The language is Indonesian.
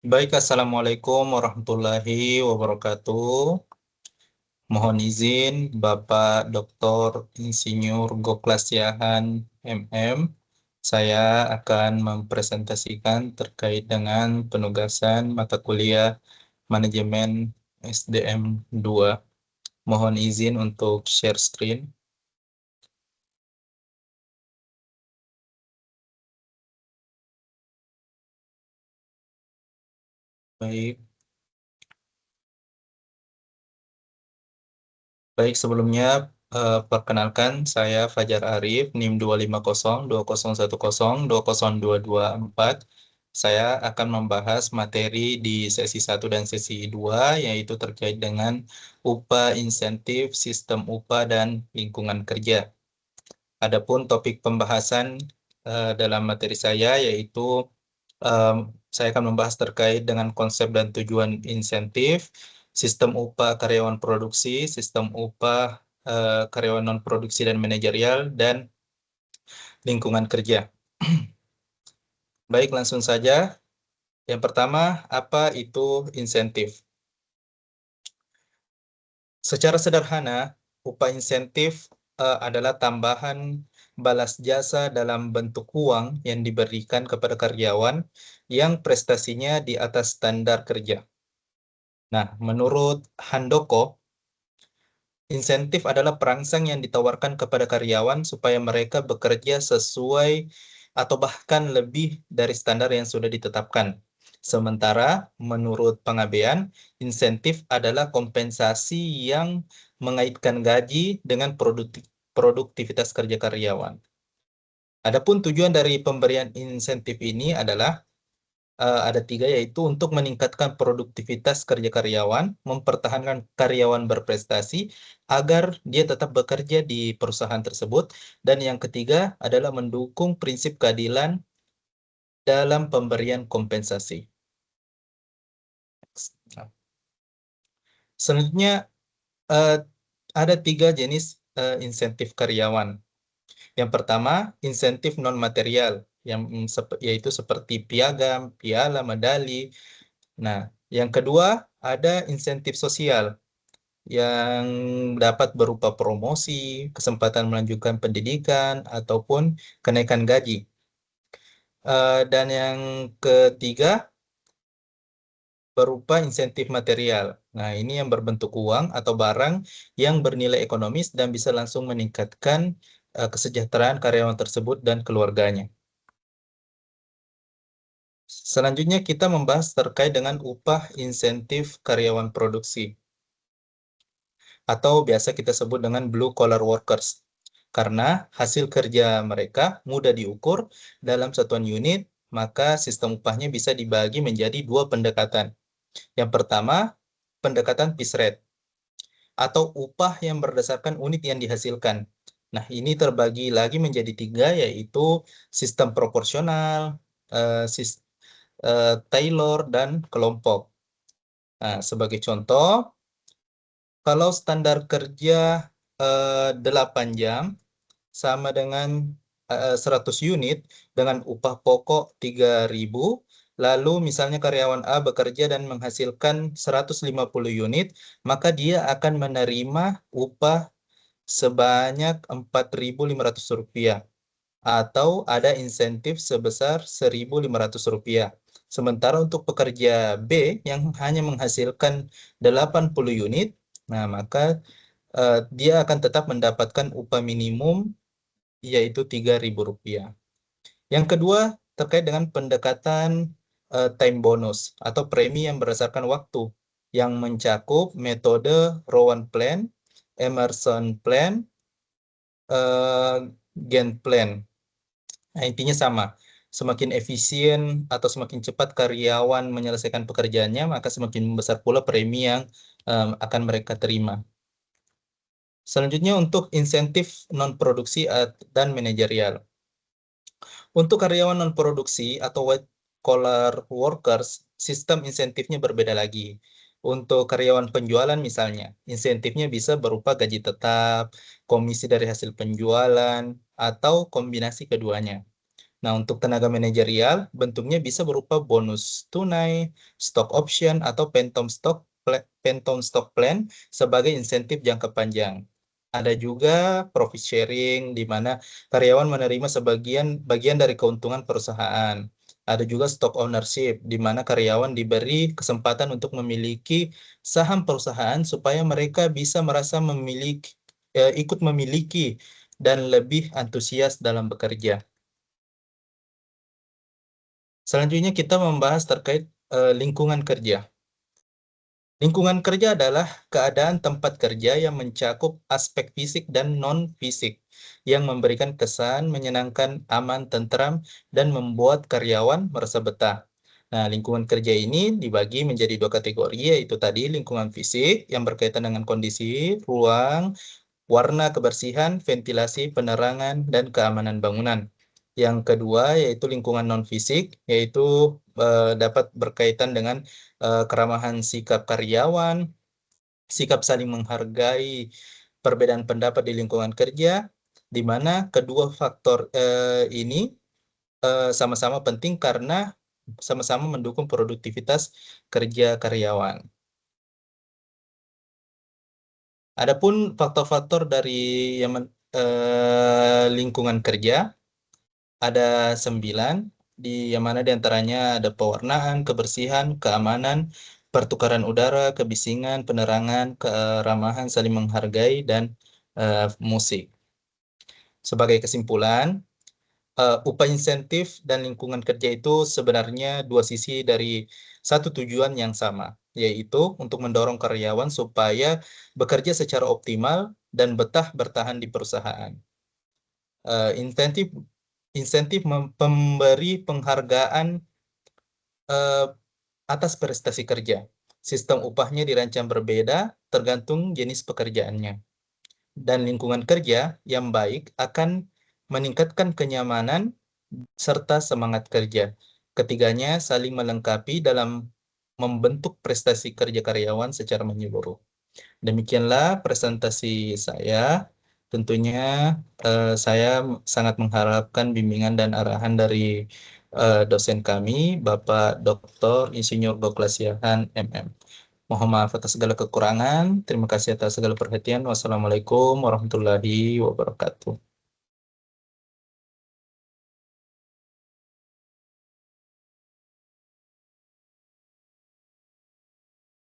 Baik, Assalamualaikum warahmatullahi wabarakatuh. Mohon izin Bapak Dr. Insinyur Goklas Yahan, MM. Saya akan mempresentasikan terkait dengan penugasan mata kuliah Manajemen SDM 2. Mohon izin untuk share screen. Baik. Baik, sebelumnya perkenalkan saya Fajar Arif, NIM 2502010202224. Saya akan membahas materi di sesi 1 dan sesi 2, yaitu terkait dengan upah insentif, sistem upah, dan lingkungan kerja. Adapun topik pembahasan dalam materi saya yaitu saya akan membahas terkait dengan konsep dan tujuan insentif, sistem upah karyawan produksi, sistem upah karyawan non-produksi dan manajerial, dan lingkungan kerja. Baik, langsung saja. Yang pertama, apa itu insentif? Secara sederhana, upah insentif adalah tambahan balas jasa dalam bentuk uang yang diberikan kepada karyawan yang prestasinya di atas standar kerja. Nah, menurut Handoko, insentif adalah perangsang yang ditawarkan kepada karyawan supaya mereka bekerja sesuai atau bahkan lebih dari standar yang sudah ditetapkan. Sementara menurut Pengabean, insentif adalah kompensasi yang mengaitkan gaji dengan produktivitas kerja karyawan. Adapun tujuan dari pemberian insentif ini adalah ada 3, yaitu untuk meningkatkan produktivitas kerja karyawan, mempertahankan karyawan berprestasi agar dia tetap bekerja di perusahaan tersebut, dan yang ketiga adalah mendukung prinsip keadilan dalam pemberian kompensasi. Nah, selanjutnya eh, ada 3 jenis insentif karyawan. Yang pertama, insentif non-material, yaitu seperti piagam, piala, medali. Nah, yang kedua ada insentif sosial yang dapat berupa promosi, kesempatan melanjutkan pendidikan, ataupun kenaikan gaji. Dan yang ketiga berupa insentif material. Nah, ini yang berbentuk uang atau barang yang bernilai ekonomis dan bisa langsung meningkatkan kesejahteraan karyawan tersebut dan keluarganya. Selanjutnya kita membahas terkait dengan upah insentif karyawan produksi, atau biasa kita sebut dengan blue collar workers. Karena hasil kerja mereka mudah diukur dalam satuan unit, maka sistem upahnya bisa dibagi menjadi 2 pendekatan. Yang pertama, pendekatan piece rate, atau upah yang berdasarkan unit yang dihasilkan. Nah, ini terbagi lagi menjadi 3, yaitu sistem proporsional, Taylor, dan kelompok. Nah, sebagai contoh, kalau standar kerja 8 jam sama dengan 100 unit dengan upah pokok 3.000, lalu misalnya karyawan A bekerja dan menghasilkan 150 unit, maka dia akan menerima upah sebanyak Rp4.500 atau ada insentif sebesar Rp1.500. Sementara untuk pekerja B yang hanya menghasilkan 80 unit, nah maka dia akan tetap mendapatkan upah minimum yaitu Rp3.000. Yang kedua, terkait dengan pendekatan time bonus atau premi yang berdasarkan waktu yang mencakup metode Rowan Plan, Emerson Plan, Gantt Plan. Nah, intinya sama. Semakin efisien atau semakin cepat karyawan menyelesaikan pekerjaannya, maka semakin besar pula premi yang akan mereka terima. Selanjutnya untuk insentif non-produksi dan manajerial. Untuk karyawan non-produksi atau white collar workers, sistem insentifnya berbeda lagi. Untuk karyawan penjualan misalnya, insentifnya bisa berupa gaji tetap, komisi dari hasil penjualan, atau kombinasi keduanya. Nah, untuk tenaga manajerial, bentuknya bisa berupa bonus tunai, stock option, atau phantom stock plan sebagai insentif jangka panjang. Ada juga profit sharing, di mana karyawan menerima bagian dari keuntungan perusahaan. Ada juga stock ownership, di mana karyawan diberi kesempatan untuk memiliki saham perusahaan supaya mereka bisa merasa ikut memiliki dan lebih antusias dalam bekerja. Selanjutnya kita membahas terkait lingkungan kerja. Lingkungan kerja adalah keadaan tempat kerja yang mencakup aspek fisik dan non-fisik, yang memberikan kesan menyenangkan, aman, tentram, dan membuat karyawan merasa betah. Nah, lingkungan kerja ini dibagi menjadi dua kategori, yaitu tadi lingkungan fisik yang berkaitan dengan kondisi ruang, warna, kebersihan, ventilasi, penerangan, dan keamanan bangunan. Yang kedua yaitu lingkungan non-fisik, yaitu dapat berkaitan dengan keramahan sikap karyawan, sikap saling menghargai, perbedaan pendapat di lingkungan kerja, di mana kedua faktor ini sama-sama penting karena sama-sama mendukung produktivitas kerja karyawan. Adapun faktor-faktor dari lingkungan kerja ada 9, yang mana diantaranya ada pewarnaan, kebersihan, keamanan, pertukaran udara, kebisingan, penerangan, keramahan, saling menghargai, dan musik. Sebagai kesimpulan, upah insentif dan lingkungan kerja itu sebenarnya dua sisi dari satu tujuan yang sama, yaitu untuk mendorong karyawan supaya bekerja secara optimal dan betah bertahan di perusahaan. Insentif insentif memberi penghargaan atas prestasi kerja. Sistem upahnya dirancang berbeda tergantung jenis pekerjaannya. Dan lingkungan kerja yang baik akan meningkatkan kenyamanan serta semangat kerja. Ketiganya saling melengkapi dalam membentuk prestasi kerja karyawan secara menyeluruh. Demikianlah presentasi saya. Tentunya saya sangat mengharapkan bimbingan dan arahan dari dosen kami, Bapak Dr. Insinyur Douglas Yahan, MM. Mohon maaf atas segala kekurangan. Terima kasih atas segala perhatian. Wassalamualaikum warahmatullahi wabarakatuh.